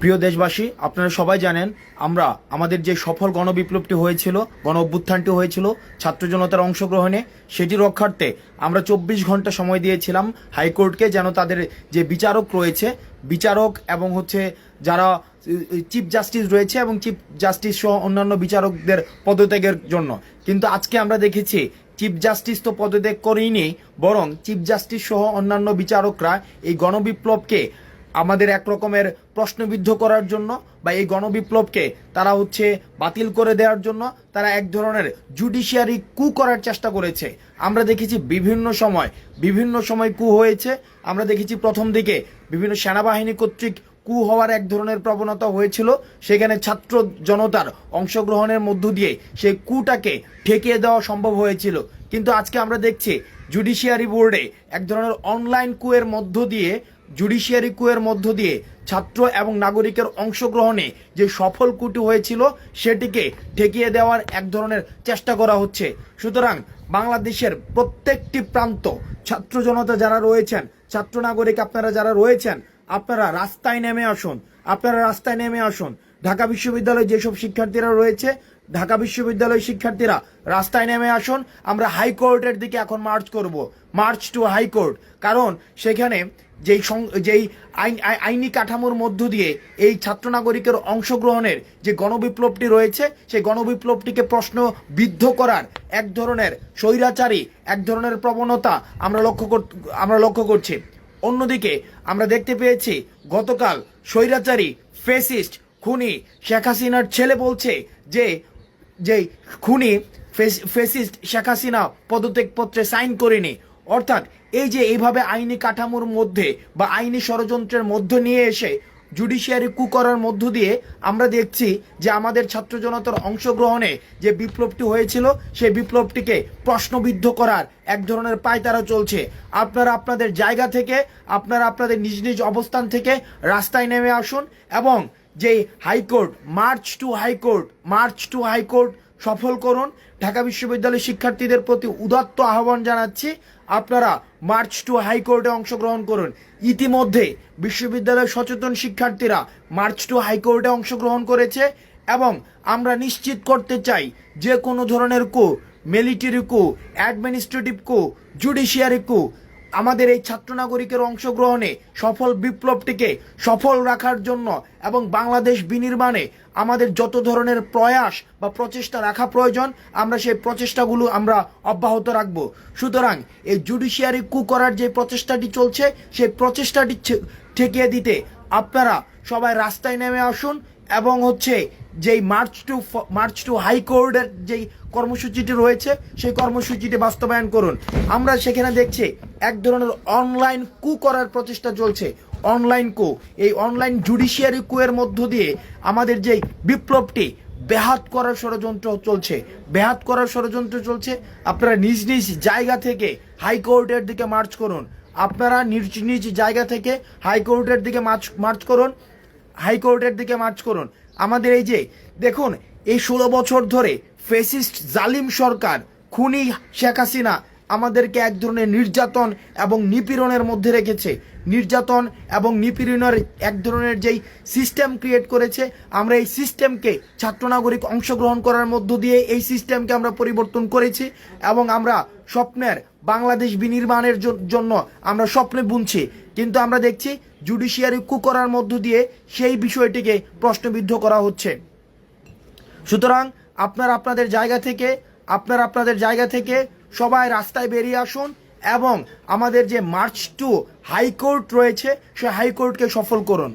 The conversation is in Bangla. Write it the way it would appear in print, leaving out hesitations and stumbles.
প্রিয় দেশবাসী, আপনারা সবাই জানেন আমরা আমাদের যে সফল গণবিপ্লবটি হয়েছিল, গণ অভ্যুত্থানটি হয়েছিল ছাত্র জনতার অংশগ্রহণে, সেটি রক্ষার্থে আমরা 24 ঘন্টা সময় দিয়েছিলাম হাইকোর্টকে, যেন তাদের যে বিচারক রয়েছে, বিচারক এবং যারা চিফ জাস্টিস রয়েছে এবং চিফ জাস্টিস সহ অন্যান্য বিচারকদের পদত্যাগের জন্য। কিন্তু আজকে আমরা দেখেছি চিফ জাস্টিস তো পদত্যাগ করেইনি, বরং চিফ জাস্টিস সহ অন্যান্য বিচারকরা এই গণবিপ্লবকে আমাদের এক রকমের প্রশ্নবিদ্ধ করার জন্য বা এই গণবিপ্লবকে তারা বাতিল করে দেওয়ার জন্য তারা এক ধরনের জুডিশিয়ারি কু করার চেষ্টা করেছে। আমরা দেখেছি বিভিন্ন সময় কু হয়েছে। আমরা দেখেছি প্রথম দিকে বিভিন্ন সেনাবাহিনী কর্তৃক কু হওয়ার এক ধরনের প্রবণতা হয়েছিল, সেখানে ছাত্র জনতার অংশগ্রহণের মধ্য দিয়ে সেই কুটাকে ঠেকিয়ে দেওয়া সম্ভব হয়েছিল। কিন্তু আজকে আমরা দেখছি জুডিশিয়ারি বোর্ডে এক ধরনের অনলাইন কুয়ের মধ্য দিয়ে ছাত্র এবং নাগরিকের অংশগ্রহণে যে সফল কুটি হয়েছিল সেটিকে ঠেকিয়ে দেওয়ার এক ধরনের চেষ্টা করা হচ্ছে। সুতরাং বাংলাদেশের প্রত্যেকটি প্রান্ত ছাত্র জনতা যারা রয়েছেন, ছাত্র নাগরিক আপনারা যারা রয়েছেন, আপনারা রাস্তায় নেমে আসুন। ঢাকা বিশ্ববিদ্যালয়ে যেসব শিক্ষার্থীরা রয়েছে, ঢাকা বিশ্ববিদ্যালয়ের শিক্ষার্থীরা রাস্তায় নেমে আসুন। আমরা হাইকোর্টের দিকে এখন মার্চ টু হাইকোর্ট। কারণ সেখানে যেই আইনি কাঠামোর মধ্য দিয়ে এই ছাত্র নাগরিকের অংশগ্রহণের যে গণবিপ্লবটি রয়েছে, সেই গণবিপ্লবটিকে প্রশ্নবিদ্ধ করার এক ধরনের স্বৈরাচারী এক ধরনের প্রবণতা আমরা লক্ষ্য করছি। অন্যদিকে আমরা দেখতে পেয়েছি গতকাল স্বৈরাচারী ফেসিস্ট খুনি শেখ হাসিনার ছেলে বলছে যে খুনি ফেসিস্ট শেখ হাসিনা পদত্যাগপত্রে সাইন করেনি। অর্থাৎ এইভাবে আইনি কাঠামোর মধ্যে বা আইনি ষড়যন্ত্রের মধ্যে নিয়ে এসে জুডিশিয়ারি কু করার মধ্য দিয়ে আমরা দেখছি যে আমাদের ছাত্র জনতার অংশগ্রহণে যে বিপ্লবটি হয়েছিল সেই বিপ্লবটিকে প্রশ্নবিদ্ধ করার এক ধরনের পায়তারা চলছে। আপনারা আপনাদের জায়গা থেকে, আপনারা আপনাদের নিজ নিজ অবস্থান থেকে রাস্তায় নেমে আসুন এবং যে হাইকোর্ট মার্চ টু হাইকোর্ট সফল করুন। ঢাকা বিশ্ববিদ্যালয়ের শিক্ষার্থীদের প্রতি উদাত্ত আহ্বান জানাচ্ছি, আপনারা মার্চ টু হাইকোর্টে অংশগ্রহণ করুন। ইতিমধ্যে বিশ্ববিদ্যালয়ের সচেতন শিক্ষার্থীরা মার্চ টু হাইকোর্টে অংশগ্রহণ করেছে এবং আমরা নিশ্চিত করতে চাই যে কোনো ধরনের কু, মিলিটারি কু, অ্যাডমিনিস্ট্রেটিভ কু, জুডিশিয়ারি কু, আমাদের এই ছাত্র নাগরিকের অংশগ্রহণে সফল বিপ্লবটিকে সফল রাখার জন্য এবং বাংলাদেশ বিনির্মাণে আমাদের যত ধরনের প্রয়াস বা প্রচেষ্টা রাখা প্রয়োজন, আমরা সেই প্রচেষ্টাগুলো আমরা অব্যাহত রাখব। সুতরাং এই জুডিশিয়ারি কু করার যে প্রচেষ্টাটি চলছে, সেই প্রচেষ্টাটি ঠেকিয়ে দিতে আপনারা সবাই রাস্তায় নেমে আসুন এবং যেই মার্চ টু হাইকোর্টের যেই কর্মসূচিটি রয়েছে সেই কর্মসূচিটি বাস্তবায়ন করুন। আমরা সেখানে দেখছি এক ধরনের অনলাইন কু করার প্রচেষ্টা চলছে। এই অনলাইন জুডিশিয়ারি কুয়ের মধ্য দিয়ে আমাদের যেই বিপ্লবটি ব্যাহত করার ষড়যন্ত্র চলছে। আপনারা নিজ নিজ জায়গা থেকে হাইকোর্টের দিকে মার্চ করুন। হাইকোর্টের দিকে মার্চ করুন। আমাদের দেখুন, এই 16 বছর ধরে ফেসিস্ট জালিম সরকার খুনি শেখ হাসিনা আমাদেরকে এক ধরনের নির্যাতন এবং নিপীড়নের মধ্যে রেখেছে। নির্যাতন এবং নিপীড়নের এক ধরনের যেই সিস্টেম ক্রিয়েট করেছে, আমরা এই সিস্টেমকে ছাত্র নাগরিক অংশগ্রহণ করার মধ্য দিয়ে এই সিস্টেমকে আমরা পরিবর্তন করেছি এবং আমরা স্বপ্নের বাংলাদেশ বিনির্মাণের জন্য আমরা স্বপ্নে বুনছি। কিন্তু আমরা দেখছি জুডিশিয়ারি কু করার মধ্য দিয়ে সেই বিষয়টিকে প্রশ্নবিদ্ধ করা হচ্ছে। সুতরাং আপনারা আপনাদের জায়গা থেকে সবাই রাস্তায় বেরিয়ে আসুন এবং আমাদের যে মার্চ টু হাইকোর্ট রয়েছে সেই হাইকোর্টকে সফল করুন।